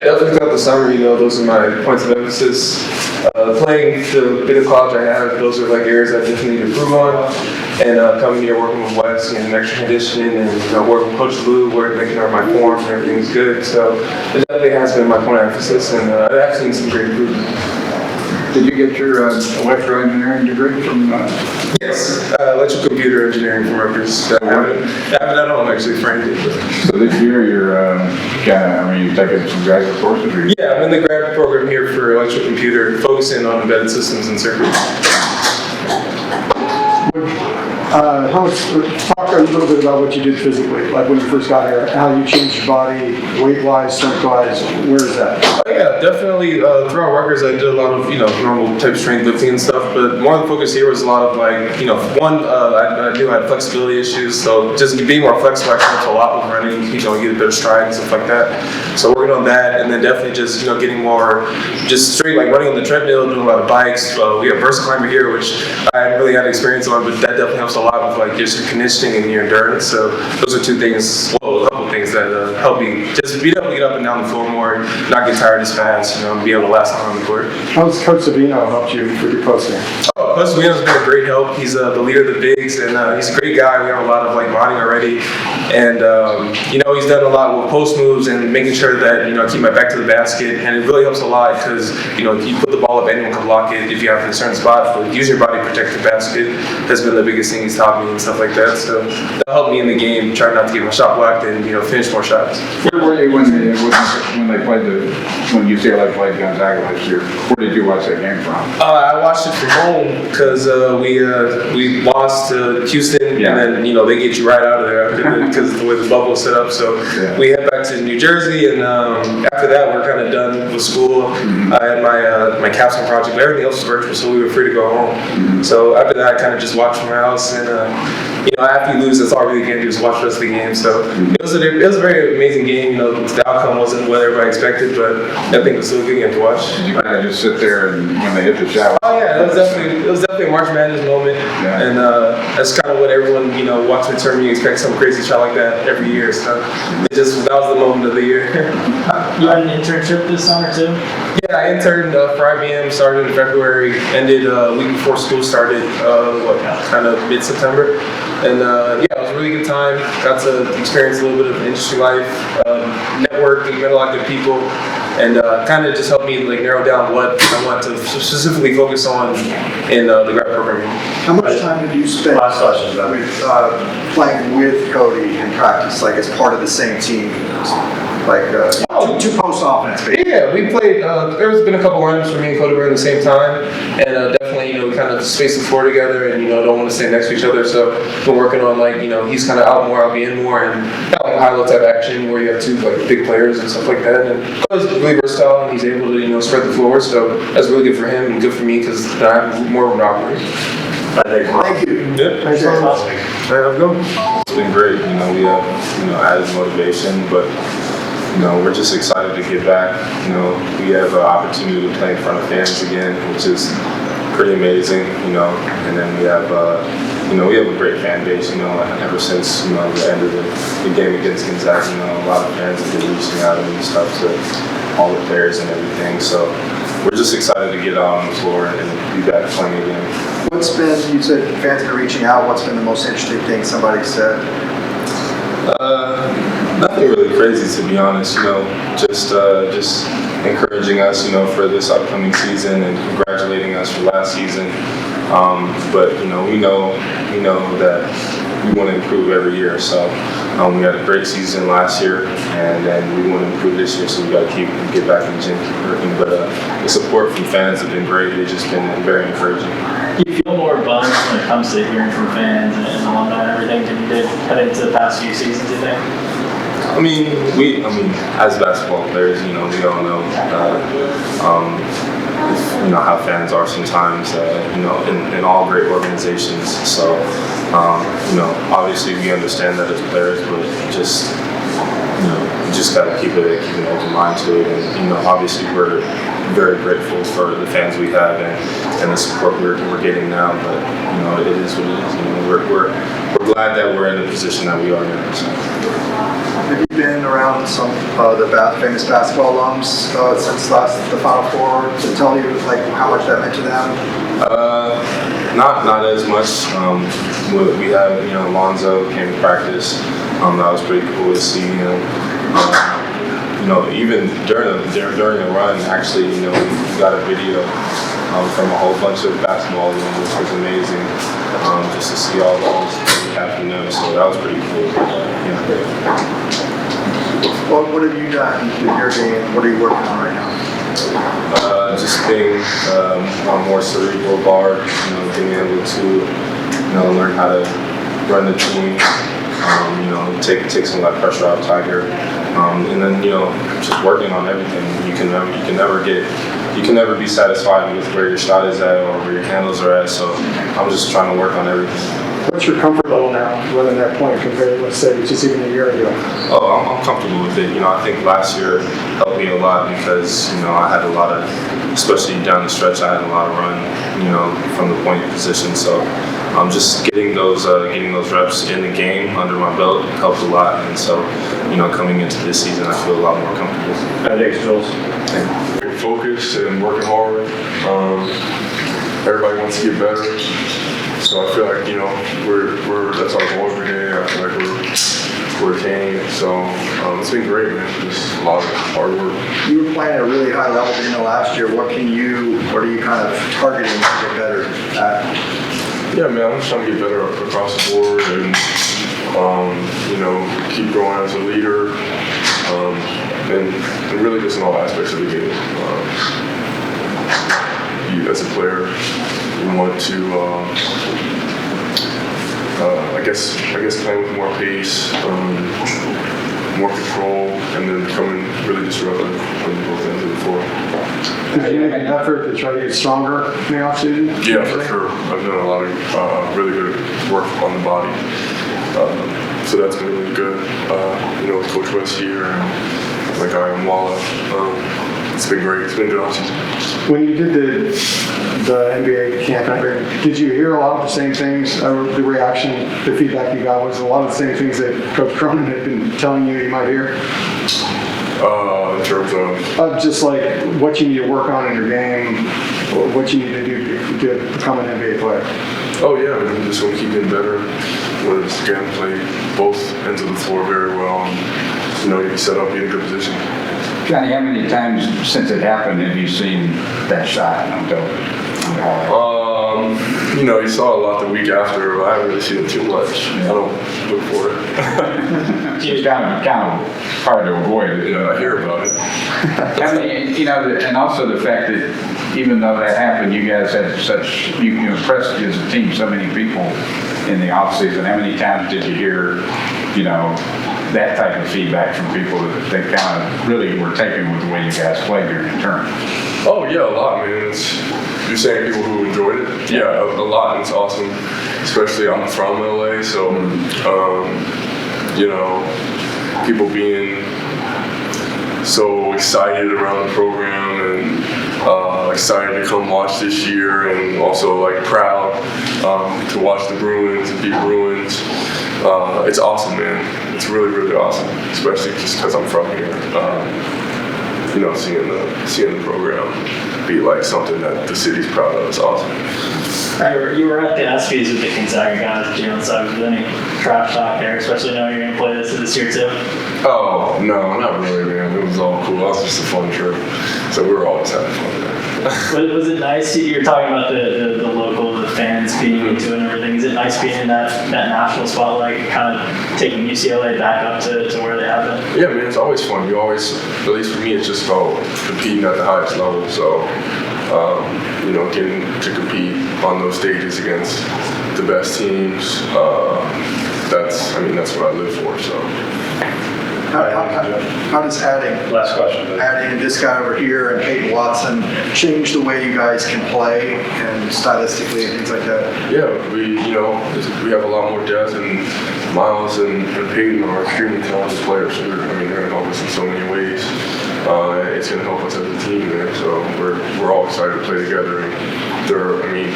Definitely throughout the summer, those are my points of emphasis. Playing the bit of college I have, those are like areas I definitely need to improve on. And coming here, working with Wes, getting extra conditioning, and working with Coach Lou, making sure my form and everything's good. So it definitely has been my point of emphasis, and I've seen some great improvement. Did you get your electrical engineering degree from? Yes, electrical computer engineering from Rutgers. I haven't done all actually, frankly. So this year you're taking some graduate courses? Or yeah, I'm in the grad program here for electrical computer, focusing on embedded systems and circuits. Talk a little bit about what you did physically, like when you first got here, how you changed your body, weight-wise, strength-wise. Where is that? Yeah, definitely. Throughout Rutgers, I did a lot of normal type strength lifting and stuff. But more of the focus here was a lot of I knew I had flexibility issues, so just being more flexible actually helps a lot with running. You get a better stride and stuff like that. So working on that, and then definitely just getting more just straight running on the treadmill, doing a lot of bikes. We have Versa Climber here, which I haven't really had experience on, but that definitely helps a lot with just your conditioning and your endurance. So those are two things, a couple of things that help me just be able to get up and down the floor more, not get tired as fast, and be able to last long on the court. How's Coach Savino helped you with your posting? Oh, Coach Savino's been a great help. He's the leader of the bigs, and he's a great guy. We have a lot of bonding already, and he's done a lot with post moves and making sure that I keep my back to the basket, and it really helps a lot because if you put the ball up, anyone can block it. If you have a certain spot, but use your body to protect the basket has been the biggest thing he's taught me and stuff like that. So that helped me in the game, try not to get my shot blocked and finish more shots. Where were you when UCLA played Gonzaga last year? Where did you watch that game from? I watched it from home because we lost to Houston, yeah. And then they get you right out of there because of the way the bubble is set up. So yeah. We head back to New Jersey, and after that we're kind of done with school. Mm-hmm. I had my capstone project, but everything else was virtual, so we were free to go home. Mm-hmm. So after that, I kind of just watched from my house, and after you lose, that's all I really can do is watch the rest of the game. So it was a very amazing game. The outcome wasn't what everybody expected, but I think it was still a good game to watch. Did you kind of just sit there and when they hit the shot? Oh yeah, it was definitely a March Madness moment, yeah. And that's kind of what everyone watching the tournament, you expect some crazy shot like that every year. So that was the moment of the year. You had an internship this summer too? Yeah, I interned for IBM, started in February, ended a week before school started, kind of mid-September. And it was a really good time. Got to experience a little bit of industry life, networking, met a lot of good people, and kind of just helped me narrow down what I want to specifically focus on in the grad program. How much time did you spend Last question, playing with Cody in practice, as part of the same team? Two post offense. Yeah, we played. There's been a couple lineups for me and Cody were at the same time, and definitely we kind of spaced the floor together, and don't want to stay next to each other. So been working on he's kind of out more, I'll be in more, and got high-low type action where you have two big players and stuff like that. And Cody's really versatile, and he's able to spread the floor. So that's really good for him and good for me because I have more of an operator. Thank you. Yeah. Thanks very much. All right, let's go. It's been great. We have added motivation, but we're just excited to get back. We have an opportunity to play in front of fans again, which is pretty amazing. And then we have a great fan base. Ever since the end of the game against Gonzaga, a lot of fans have been reaching out and stuff to all the players and everything. So we're just excited to get out on the floor and be back playing again. You said fans are reaching out. What's been the most interesting thing somebody said? Nothing really crazy, to be honest. Just encouraging us, for this upcoming season and congratulating us for last season. But we know that we want to improve every year. So we had a great season last year, and then we want to improve this year. So we got to get back in the gym, keep working. But the support from fans have been great. They've just been very encouraging. Do you feel more buzzed when it comes to hearing from fans and alumni and everything than you did heading into the past few seasons, you think? As basketball players, we all know, how fans are sometimes, in all great organizations. So, obviously we understand that as players, but just, you just got to keep an open mind to it. And obviously we're very grateful for the fans we have and the support we're getting now. But it is what it is. We're glad that we're in the position that we are now. So. Have you been around some of the famous basketball alums since the Final Four to tell you how much that meant to them? Not as much. We had Lonzo came to practice. That was pretty cool to see him. Even during the run, actually, we got a video from a whole bunch of basketball alums, which was amazing. Just to see all those we have from them, so that was pretty cool. Well, what have you done with your game? What are you working on right now? Just being a more cerebral guard, being able to learn how to run the team, take some of that pressure out of Tiger, and then just working on everything. You can never be satisfied with where your shot is at or where your handles are at. So I'm just trying to work on everything. What's your comfort level now running that point compared to, let's say, just even a year ago? Oh, I'm comfortable with it. I think last year helped me a lot because, I had a lot of, especially down the stretch, I had a lot of run, from the point position. So just getting those reps in the game under my belt helped a lot. And so, coming into this season, I feel a lot more comfortable. Thanks, Jules. We're focused and working hard. Everybody wants to get better. So I feel like, we're that's our goal every day. I feel like we're attaining it. So it's been great, man. Just a lot of hard work. You were playing at a really high level last year. What are you kind of targeting to get better at? Yeah, man, I'm just trying to get better across the board and, keep growing as a leader and really just in all aspects of the game. As a player, we want to, I guess playing with more pace, more control, and then becoming really disruptive on both ends of the floor. Did you make an effort to try to get stronger in the offseason? Yeah, for sure. I've done a lot of really good work on the body. So that's been really good. With Coach West here and my guy Walla. It's been great. It's been good offseason. When you did the NBA camp, did you hear a lot of the same things? The reaction, the feedback you got was a lot of the same things that Coach Cronin had been telling you might hear? In terms of? Just like what you need to work on in your game, or what you need to do to become an NBA player. Oh yeah, I'm just going to keep getting better. Want to just again play both ends of the floor very well, and be set up, be in a good position. Johnny, how many times since it happened have you seen that shot on Dover? You saw a lot the week after, but I haven't really seen it too much. I don't look for it. It's kind of hard to avoid it. Yeah, I hear about it. And also the fact that even though that happened, you guys had you impressed as a team so many people in the off season. How many times did you hear, that type of feedback from people that kind of really were taken with the way you guys played during the tournament? Oh yeah, a lot, man. You're saying people who enjoyed it? Yeah, a lot. And it's awesome. Especially I'm from LA, so people being so excited around the program and excited to come watch this year, and also proud to watch the Bruins and beat Bruins. It's awesome, man. It's really, really awesome, especially just because I'm from here. Seeing the program be something that the city's proud of is awesome. You were at the ESPYs with the Gonzaga guys, Jalen, so was there any trash talk there, especially knowing you're going to play this year too? Oh, no, not really, man. It was all cool. That was just a fun trip. So we were always having fun there. Was it nice? You're talking about the local, the fans being into it and everything. Is it nice being in that national spotlight, kind of taking UCLA back up to where they have been? Yeah, man, it's always fun. You always, at least for me, it's just about competing at the highest level. So, getting to compete on those stages against the best teams, that's what I live for. So. How does adding Last question. adding this guy over here and Peyton Watson change the way you guys can play and stylistically and things like that? Yeah, we have a lot more depth, and Myles and Peyton are extremely talented players. So they're going to help us in so many ways. It's going to help us as a team, man. So we're all excited to play together. And